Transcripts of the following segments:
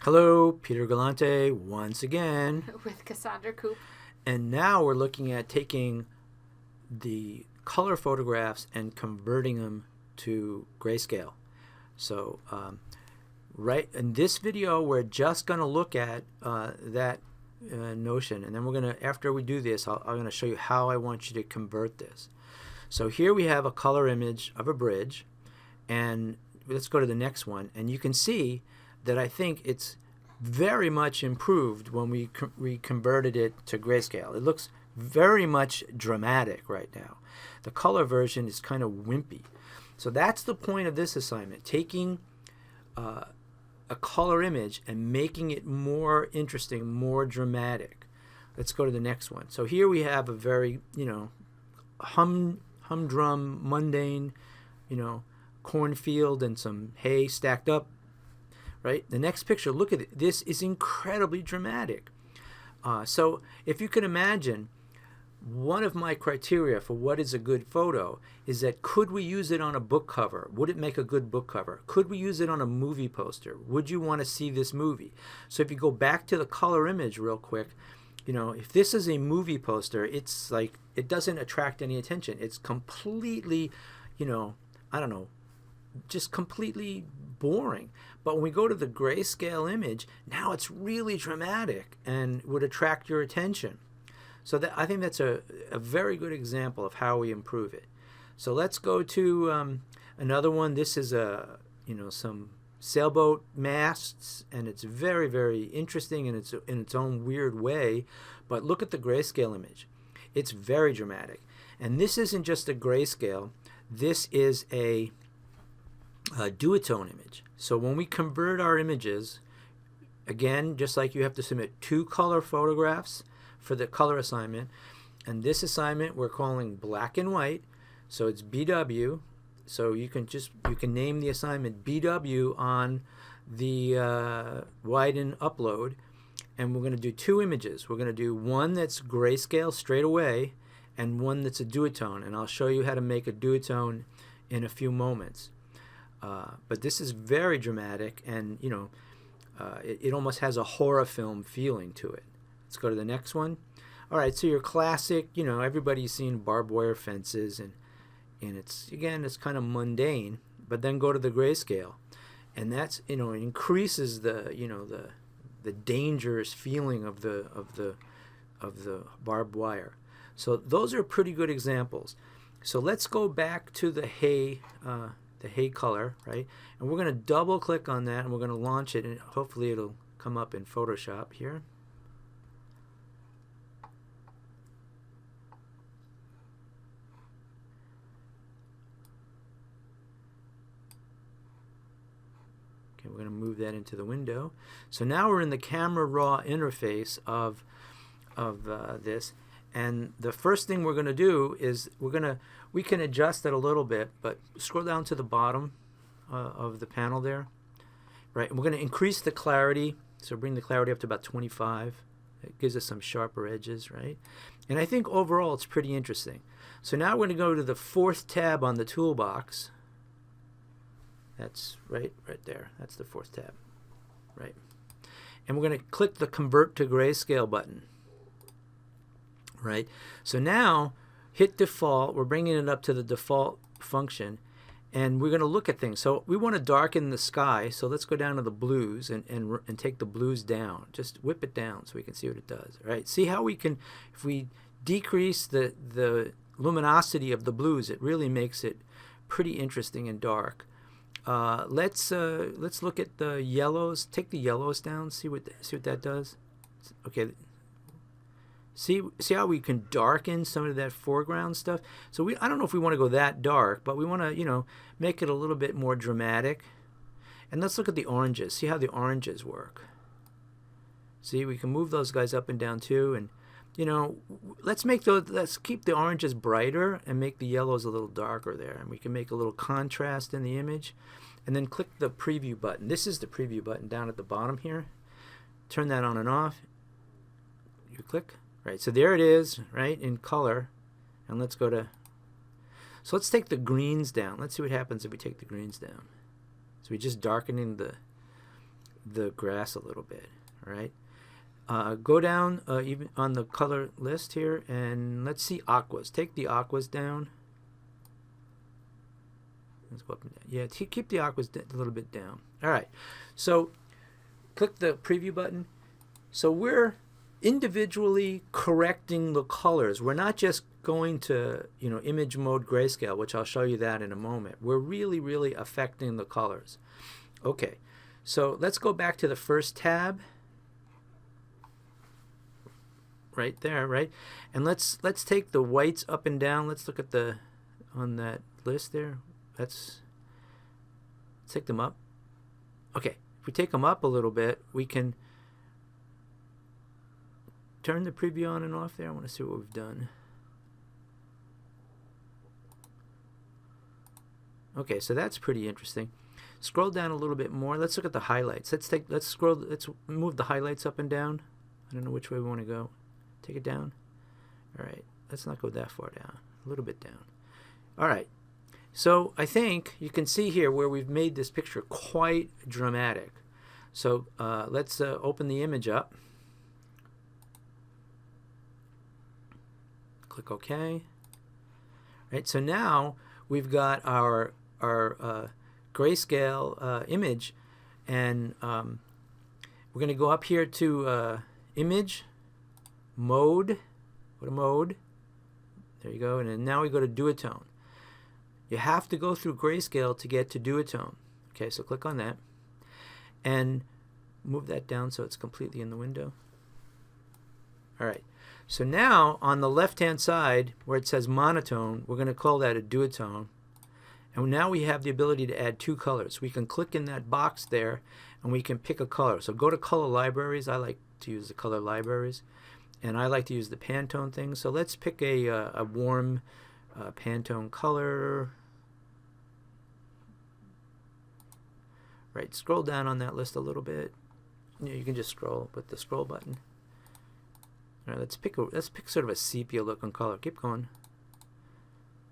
Hello, Peter Galante once again. With Cassandra Coop. And now we're looking at taking the color photographs and converting them to grayscale. So right in this video, we're just going to look at that notion. And then we're going to, after we do this, I'm going to show you how I want you to convert this. So here we have a color image of a bridge. And let's go to the next one. And you can see that I think it's very much improved when we converted it to grayscale. It looks very much dramatic right now. The color version is kind of wimpy. So that's the point of this assignment, taking a color image and making it more interesting, more dramatic. Let's go to the next one. So here we have a very, humdrum, mundane, cornfield and some hay stacked up. Right? The next picture, look at it. This is incredibly dramatic. So if you can imagine, one of my criteria for what is a good photo is that could we use it on a book cover? Would it make a good book cover? Could we use it on a movie poster? Would you want to see this movie? So if you go back to the color image real quick, if this is a movie poster, it's like it doesn't attract any attention. It's completely, I don't know, just completely boring. But when we go to the grayscale image, now it's really dramatic and would attract your attention. So I think that's a very good example of how we improve it. So let's go to another one. This is some sailboat masts, and it's very, very interesting in its own weird way. But look at the grayscale image. It's very dramatic. And this isn't just a grayscale. This is a Duotone image. So when we convert our images, again, just like you have to submit 2 color photographs for the color assignment, and this assignment we're calling black and white, so it's BW. So you can name the assignment BW on the widen upload, and we're going to do 2 images. We're going to do one that's grayscale straight away and one that's a duotone, and I'll show you how to make a duotone in a few moments. But this is very dramatic, and it almost has a horror film feeling to it. Let's go to the next one. All right, so your classic, everybody's seen barbed wire fences, and it's kind of mundane. But then go to the grayscale, and that's it increases the dangerous feeling of the barbed wire. So those are pretty good examples. So let's go back to the hay color, right? And we're going to double click on that, and we're going to launch it, and hopefully it'll come up in Photoshop here. Okay, we're going to move that into the window. So now we're in the camera raw interface of this. And the first thing we're going to do is we can adjust it a little bit, but scroll down to the bottom of the panel there. Right, and we're going to increase the clarity, so bring the clarity up to about 25. It gives us some sharper edges, right? And I think overall it's pretty interesting. So now we're going to go to the 4th tab on the toolbox. That's right there. That's the 4th tab, right? And we're going to click the Convert to Grayscale button. Right, so now hit default. We're bringing it up to the default function, and we're going to look at things. So we want to darken the sky. So let's go down to the blues and take the blues down. Just whip it down so we can see what it does. Right, see how we can, if we decrease the luminosity of the blues, it really makes it pretty interesting and dark. Let's look at the yellows. Take the yellows down. See what that does. Okay. See how we can darken some of that foreground stuff? So I don't know if we want to go that dark, but we want to, make it a little bit more dramatic. And let's look at the oranges. See how the oranges work. See, we can move those guys up and down too. And, let's keep the oranges brighter and make the yellows a little darker there. And we can make a little contrast in the image. And then click the preview button. This is the preview button down at the bottom here. Turn that on and off. You click. Right, so there it is, right, in color. And let's go to, so let's take the greens down. Let's see what happens if we take the greens down. So we're just darkening the grass a little bit. All right. Go down even on the color list here, and let's see aquas. Take the aquas down. Let's go up and down. Yeah, keep the aquas a little bit down. All right. So click the preview button. So we're individually correcting the colors. We're not just going to, image mode grayscale, which I'll show you that in a moment. We're really affecting the colors. Okay. So let's go back to the first tab. Right there, right? And let's take the whites up and down. Let's look at on that list there. Let's take them up. Okay, if we take them up a little bit, we can turn the preview on and off there. I want to see what we've done. Okay, so that's pretty interesting. Scroll down a little bit more. Let's look at the highlights. Let's move the highlights up and down. I don't know which way we want to go. Take it down. All right, let's not go that far down. A little bit down. All right. So I think you can see here where we've made this picture quite dramatic. So let's open the image up. Click OK. All right. So now we've got our grayscale image, and we're going to go up here to image. Mode, go to mode, there you go, and then now we go to Duotone. You have to go through grayscale to get to Duotone. Okay, so click on that and move that down so it's completely in the window. Alright, so now on the left hand side where it says monotone, we're going to call that a duotone, and now we have the ability to add two colors. We can click in that box there and we can pick a color. So go to color libraries. I like to use the color libraries. And I like to use the Pantone thing. So let's pick a warm Pantone color. Right, scroll down on that list a little bit. You can just scroll with the scroll button. All right, let's pick sort of a sepia looking color. Keep going.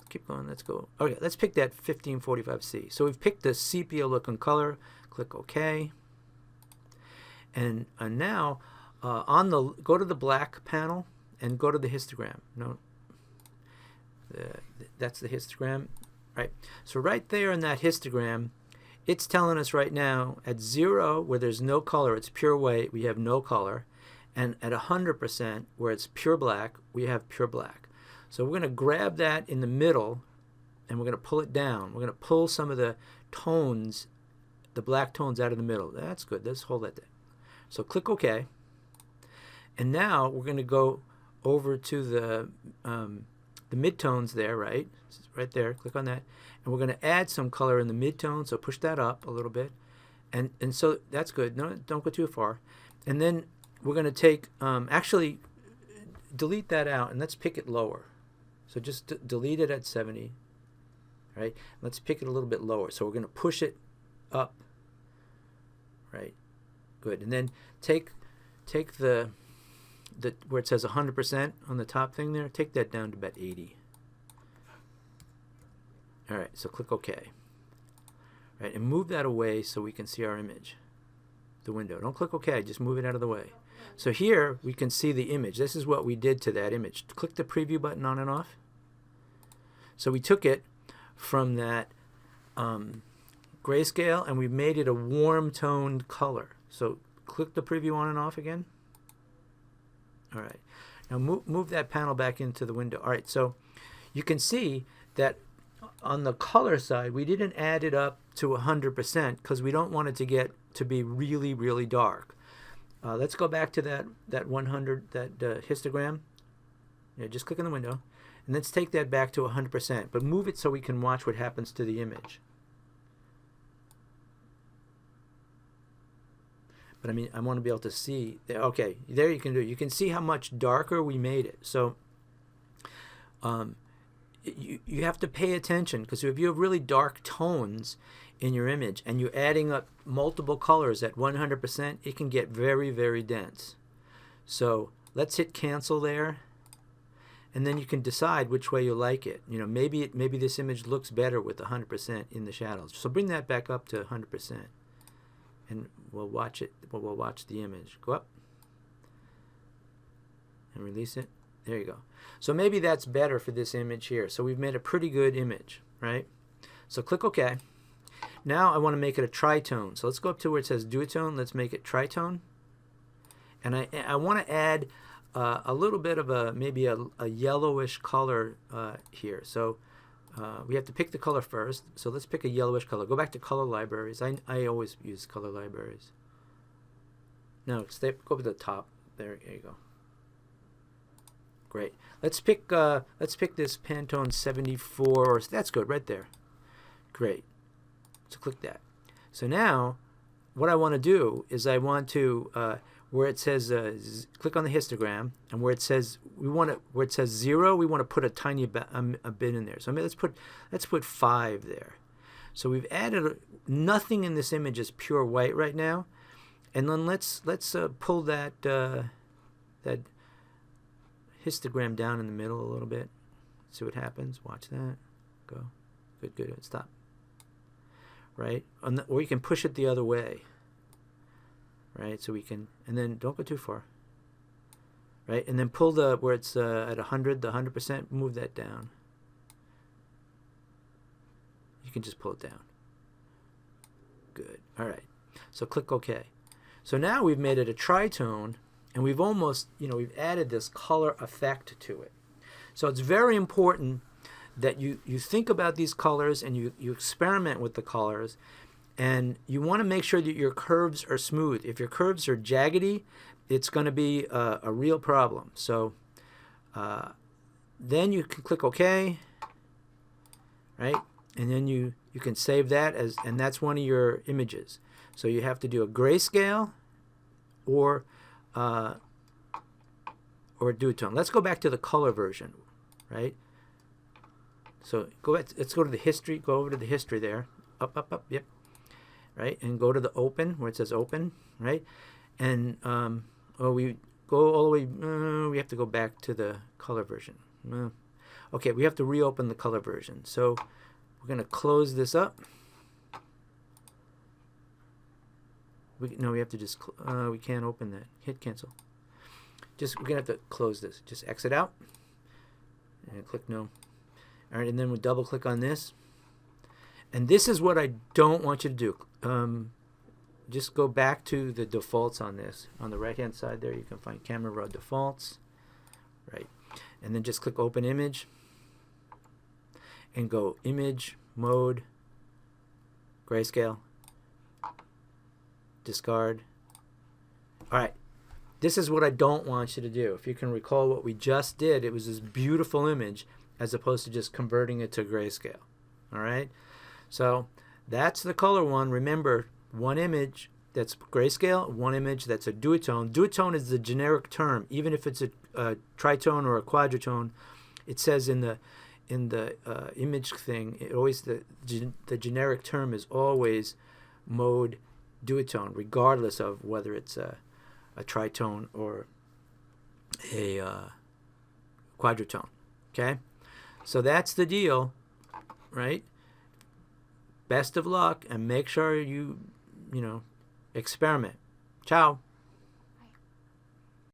Keep going. Let's go. Okay, let's pick that 1545C. So we've picked the sepia looking color. Click OK. And now. Go to the black panel and go to the histogram. No, that's the histogram, right? So right there in that histogram, it's telling us right now at 0 where there's no color, it's pure white, we have no color, and at 100% where it's pure black, we have pure black. So we're going to grab that in the middle and we're going to pull it down. We're going to pull some of the tones, the black tones out of the middle. That's good. Let's hold that there. So click OK. And now we're going to go over to the midtones there, right? Right there. Click on that. And we're going to add some color in the midtone. So push that up a little bit. And so that's good. No, don't go too far. And then we're going to take, actually, delete that out. And let's pick it lower. So just delete it at 70. Right? Let's pick it a little bit lower. So we're going to push it up. Right? Good. And then take the where it says 100% on the top thing there, take that down to about 80. All right, so click OK. Right, and move that away so we can see our image, the window. Don't click OK, just move it out of the way. So here we can see the image. This is what we did to that image. Click the preview button on and off. So we took it from that grayscale and we made it a warm toned color. So click the preview on and off again. All right, now move that panel back into the window. All right, so you can see that on the color side, we didn't add it up to 100% because we don't want it to get to be really dark. Let's go back to that 100, that histogram. Yeah, just click on the window, and let's take that back to 100%, but move it so we can watch what happens to the image. But I mean, I want to be able to see. Okay, there you can do it. You can see how much darker we made it. So you have to pay attention, because if you have really dark tones in your image and you're adding up multiple colors at 100%, it can get very dense. So let's hit cancel there, and then you can decide which way you like it. You know, maybe this image looks better with 100% in the shadows. So bring that back up to 100%. and we'll watch it. We'll watch the image. Go up and release it. There you go. So maybe that's better for this image here. So we've made a pretty good image, right? So click OK. Now I want to make it a tritone. So let's go up to where it says Duotone. Let's make it tritone. And I want to add a little bit of maybe a yellowish color here. So we have to pick the color first. So let's pick a yellowish color. Go back to color libraries. I always use color libraries. No, go to the top. There you go. Great. Let's pick this Pantone 74. That's good right there. Great. So click that. So now what I want to do is I want to where it says click on the histogram, and where it says where it says 0, we want to put a tiny bit in there. So I mean, let's put 5 there. So we've added nothing in this image is pure white right now, and then let's pull that that histogram down in the middle a little bit. See what happens. Watch that. Go. Good. Good. Stop. Right. Or you can push it the other way. Right. So we can, and then don't go too far. Right. And then pull where it's at 100, the 100%. Move that down. You can just pull it down. Good. All right. So click OK. So now we've made it a tritone. And we've almost, we've added this color effect to it. So it's very important that you think about these colors and you experiment with the colors. And you want to make sure that your curves are smooth. If your curves are jaggedy, it's going to be a real problem. So then you can click OK, right? And then you can save that and that's one of your images. So you have to do a grayscale or Duotone. Let's go back to the color version, right? So let's go to the history. Go over to the history there. Up. Yep. Right, and go to the open where it says open, right? And we go all the way. We have to go back to the color version. Okay, we have to reopen the color version. So we're going to close this up. We have to just we can't open that. Hit cancel. We're gonna have to close this. Just exit out and click no. All right, and then we'll double click on this. And this is what I don't want you to do. Just go back to the defaults on this. On the right hand side there, you can find camera raw defaults. Right, and then just click open image and go image mode, grayscale, discard. All right. This is what I don't want you to do. If you can recall what we just did, it was this beautiful image as opposed to just converting it to grayscale. All right? So that's the color one. Remember, one image that's grayscale, one image that's a duotone. Duotone is the generic term. Even if it's a tritone or a quadratone, it says in the image thing, the generic term is always mode duotone, regardless of whether it's a tritone or a quadratone. Okay, so that's the deal, right? Best of luck, and make sure you experiment. Ciao.